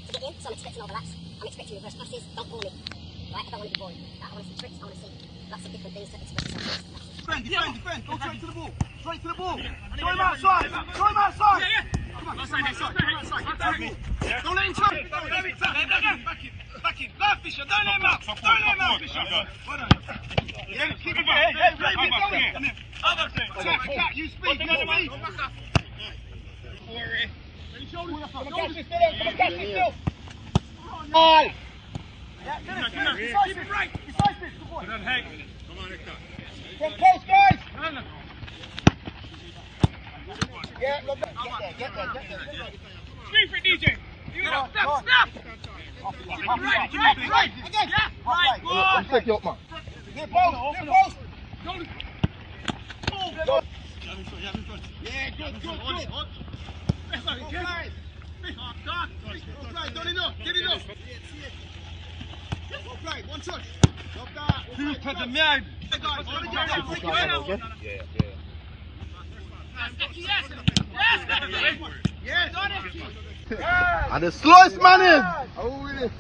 to get in, so I'm expecting overlaps. I'm expecting reverse passes. Don't ball me. Right? I don't want to be boring. I want to see tricks. I want to see lots of different things to express yourself. Defend. Go straight to the ball. Straight to the ball. Show him outside. Show him outside. Come on, outside. Don't let him try. Back in. Go, Fisher. Don't let him out. Don't let him out, Fisher. Yeah, keep it going. Come here. Attack. You speed. You speed. Come on, catch this still. On. Decisive. Right. Decisive. Good boy. Come on, Hector. From post, guys! Yeah, look, get there. Screen for DJ! Snap! Right! Again! Yeah! Right, good! Take you up, man. Near post! Yeah, good. Offside, don't enough, get enough! Offside, one touch! Stop that! Who's put the man? And the slowest man is. I'm worried.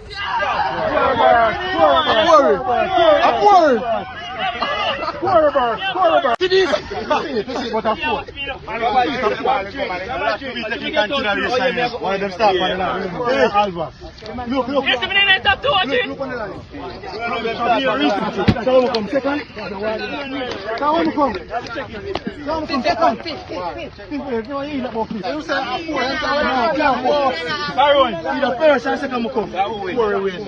Quarterback. See this? But I'm four. Why them stop on the line? Alva. Look. Look on the line. Come second. Come second. You say I'm four. Be the first and second come. Quarry win.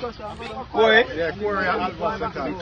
Quarry? Yeah, Quarry and Alva second.